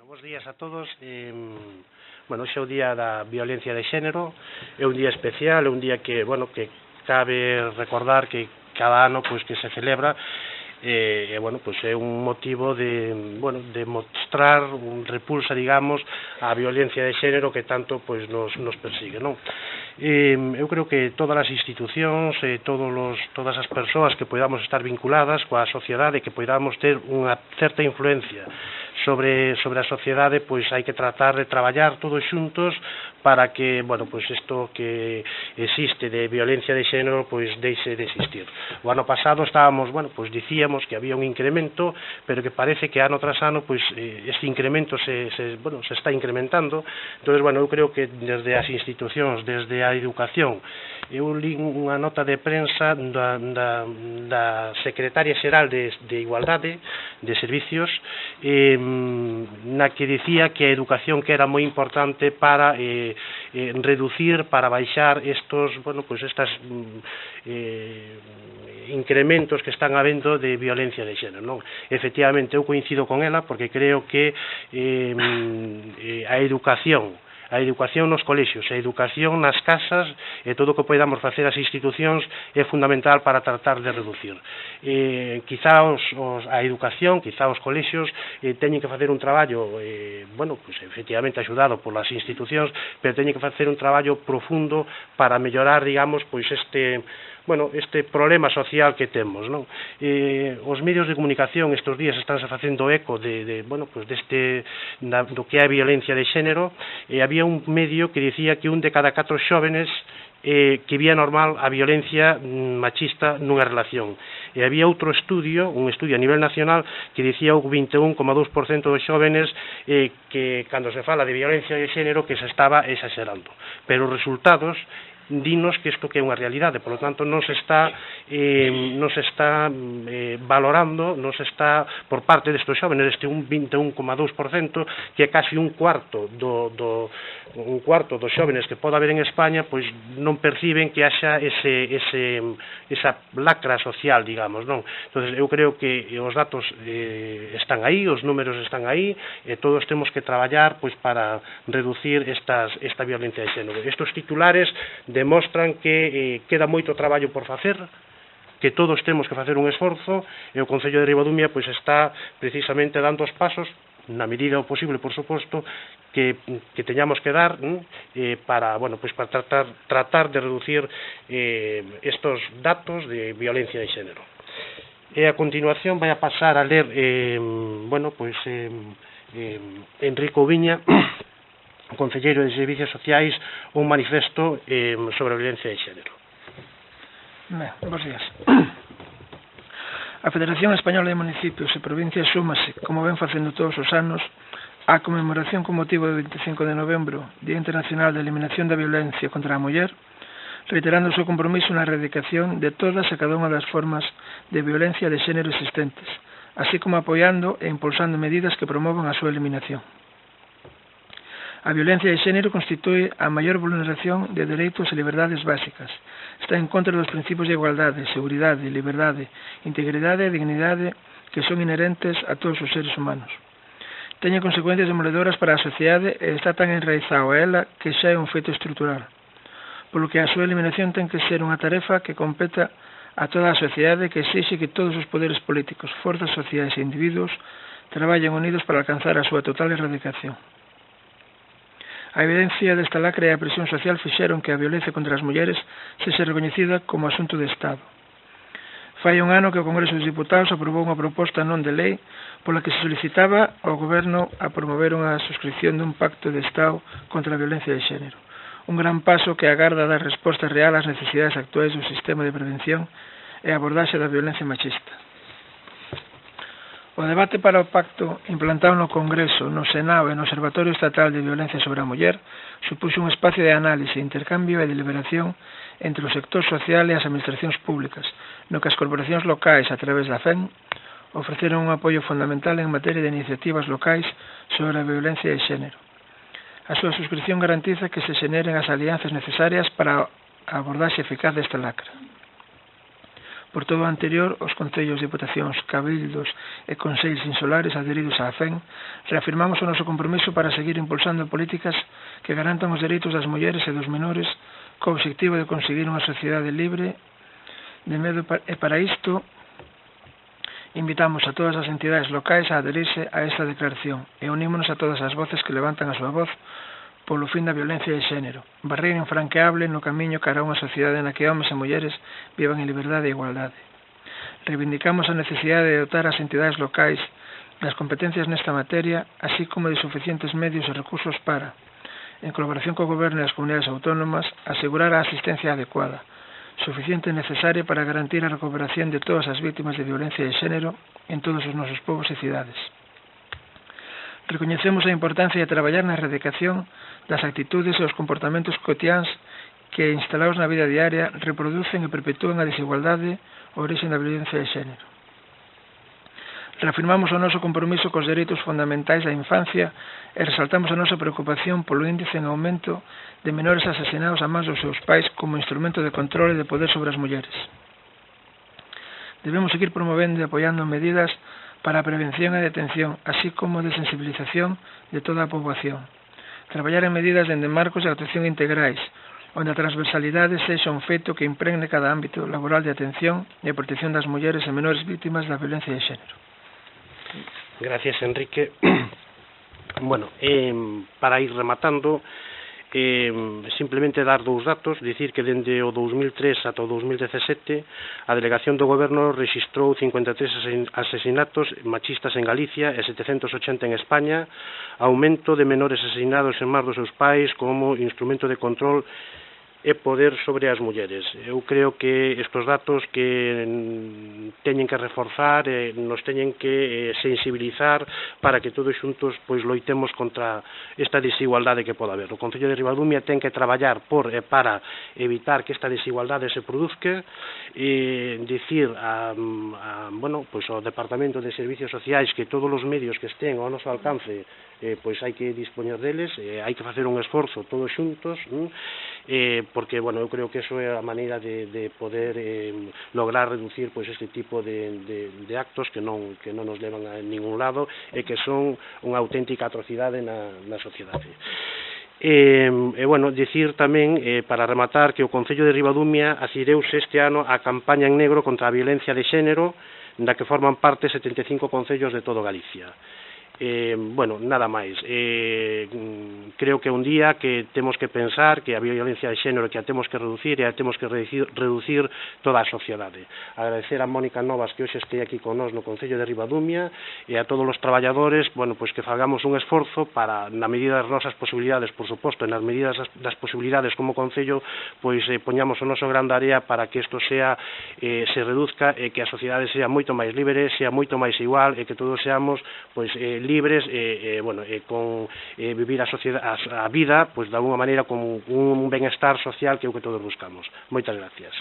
Bos días a todos. Hoxe é o día da violencia de xénero, é un día especial, é un día que cabe recordar que cada ano que se celebra é un motivo de mostrar un repulsa, digamos, a violencia de xénero que tanto nos persigue, non? Eu creo que todas as institucións e todas as persoas que podamos estar vinculadas coa sociedade, que podamos ter unha certa influencia sobre a sociedade, hai que tratar de traballar todos xuntos para que, isto que existe de violencia de xénero, deixe de existir. O ano pasado estábamos, dicíamos que había un incremento, pero que parece que ano tras ano, este incremento se está incrementando. Entón, eu creo que desde as institucións, desde a educación, eu li unha nota de prensa da Secretaria Xeral de Igualdade de Servicios, na que dicía que a educación que era moi importante para reducir, para baixar estos incrementos que están habendo de violencia de xénero, non? Efectivamente, eu coincido con ela porque creo que a educación nos colexios, a educación nas casas e todo o que podamos facer as institucións é fundamental para tratar de reducir. Quizá a educación, quizá os colexios teñen que facer un traballo, efectivamente axudado polas institucións, pero teñen que facer un traballo profundo para mellorar, digamos, este problema social que temos, non? Os medios de comunicación estes días estánse facendo eco do que é a violencia de xénero, e había un medio que dicía que un de cada 4 xóvenes que vía normal a violencia machista nunha relación. E había outro estudio, un estudio a nivel nacional, que dicía o 21,2% dos xóvenes que, cando se fala de violencia de xénero, que se estaba exagerando. Pero os resultados dinos que isto que é unha realidade, por lo tanto non se está valorando, non se está por parte destes xóvenes, este un 21,2%, que é casi un cuarto dos xóvenes que pode haber en España, non perciben que haxa esa lacra social, digamos, non? Entón, eu creo que os datos están aí, os números están aí, e todos temos que traballar para reducir esta violencia de xénero. Estes titulares demostran que queda moito traballo por facer, que todos temos que facer un esforzo, e o Concello de Ribadumia está precisamente dando os pasos, na medida do posible, por suposto, que teñamos que dar para tratar de reducir estos datos de violencia de xénero. E a continuación vai a pasar a ler Enrico Viña, o Concelleiro de Servicios Sociais, un manifesto sobre a violencia de xénero. Bos días. A Federación Española de Municipios e Provincias súmase, como ven facendo todos os anos, á conmemoración con motivo do 25 de novembro, Día Internacional de Eliminación da Violencia contra a Muller, reiterando o seu compromiso na erradicación de todas e cada unha das formas de violencia de xénero existentes, así como apoiando e impulsando medidas que promovan a súa eliminación. A violencia de xénero constitúe a maior vulneración de dereitos e liberdades básicas. Está en contra dos principios de igualdade, seguridade, liberdade, integridade e dignidade que son inherentes a todos os seres humanos. Teñen consecuencias demoledoras para a sociedade e está tan enraizado a ela que xa é un feito estrutural, polo que a súa eliminación ten que ser unha tarefa que competa a toda a sociedade, que exixe que todos os poderes políticos, forzas sociais e individuos traballen unidos para alcanzar a súa total erradicación. A evidencia desta lacra e a presión social fixeron que a violencia contra as mulleres sexa recoñecida como asunto de Estado. Fai un ano que o Congreso dos Diputados aprobou unha proposta non de lei pola que se solicitaba ao Goberno a promover unha suscripción dun pacto de Estado contra a violencia de xénero. Un gran paso que agarda dar resposta real ás necesidades actuais do sistema de prevención e abordaxe da violencia machista. O debate para o pacto implantado no Congreso, no Senado e no Observatorio Estatal de Violencia sobre a Muller supuxo un espacio de análise, intercambio e deliberación entre o sector social e as administracións públicas, no que as corporacións locais, a través da FEN, ofreceron un apoio fundamental en materia de iniciativas locais sobre a violencia de xénero. A súa suscripción garantiza que se xeneren as alianzas necesarias para a abordaxe eficaz desta lacra. Por todo o anterior, os concellos, diputacións, cabildos e consellos insulares adheridos á FEN reafirmamos o noso compromiso para seguir impulsando políticas que garantan os dereitos das mulleres e dos menores co obxectivo de conseguir unha sociedade libre de medo, e para isto invitamos a todas as entidades locais a adherirse a esta declaración e unímonos a todas as voces que levantan a súa voz polo fin da violencia de xénero, barreira infranqueable no camiño cara a unha sociedade na que homes e mulleres vivan en liberdade e igualdade. Reivindicamos a necesidade de dotar as entidades locais das competencias nesta materia, así como de suficientes medios e recursos para, en colaboración co Goberno e as comunidades autónomas, asegurar a asistencia adecuada, suficiente e necesaria para garantir a recuperación de todas as vítimas de violencia de xénero en todos os nosos povos e cidades. Recoñecemos a importancia de traballar na erradicación das actitudes e os comportamentos cotiáns que, instalados na vida diaria, reproducen e perpetúan a desigualdade ou origen da violencia de xénero. Reafirmamos o noso compromiso cos dereitos fundamentais da infancia e resaltamos a nosa preocupación polo índice en aumento de menores asesinados a mans dos seus pais como instrumento de control e de poder sobre as mulleres. Debemos seguir promovendo e apoiando medidas para a prevención e detención, así como de sensibilización de toda a poboación. Traballar en medidas dende marcos de actuación integrais, onde a transversalidade sexa un feito que impregne cada ámbito laboral de atención e protección das mulleres e menores vítimas da violencia de xénero. Gracias, Enrique. Bueno, para ir rematando, simplemente dar dous datos, dicir que dende o 2003 ata o 2017 a Delegación do Goberno rexistrou 53 asesinatos machistas en Galicia e 780 en España, aumento de menores asesinados en mans dos seus pais como instrumento de control e poder sobre as mulleres. Eu creo que estes datos que teñen que reforzar nos teñen que sensibilizar para que todos xuntos pois loitemos contra esta desigualdade que pode haber. O Concello de Ribadumia ten que traballar por e para evitar que esta desigualdade se produzca e dicir bueno, pois ao Departamento de Servicios Sociais que todos os medios que estén ao noso alcance pois hai que dispoñer deles, hai que facer un esforzo todos xuntos, porque, bueno, eu creo que eso é a maneira de poder lograr reducir pois este tipo de actos que non nos levan a ningún lado e que son unha auténtica atrocidade na sociedade. Bueno, dicir tamén, para rematar, que o Concello de Ribadumia adheriuse este ano á campaña en negro contra a violencia de xénero, da que forman parte 75 concellos de todo Galicia. Bueno, nada máis. Creo que é un día que temos que pensar que a violencia de xénero que a temos que reducir e a temos que reducir toda a sociedade. Agradecer a Mónica Novas que hoxe este aquí con nós no Concello de Ribadumia e a todos os traballadores, bueno, pois que fagamos un esforzo para, na medida das nosas posibilidades, por suposto, nas medidas das posibilidades como Concello, pois poñamos o noso grande área para que isto sea, se reduzca e que a sociedade sea moito máis libre, sea moito máis igual e que todos seamos, pois, libres bueno, con vivir a vida pois de alguna maneira con un benestar social que é o que todos buscamos. Moitas gracias.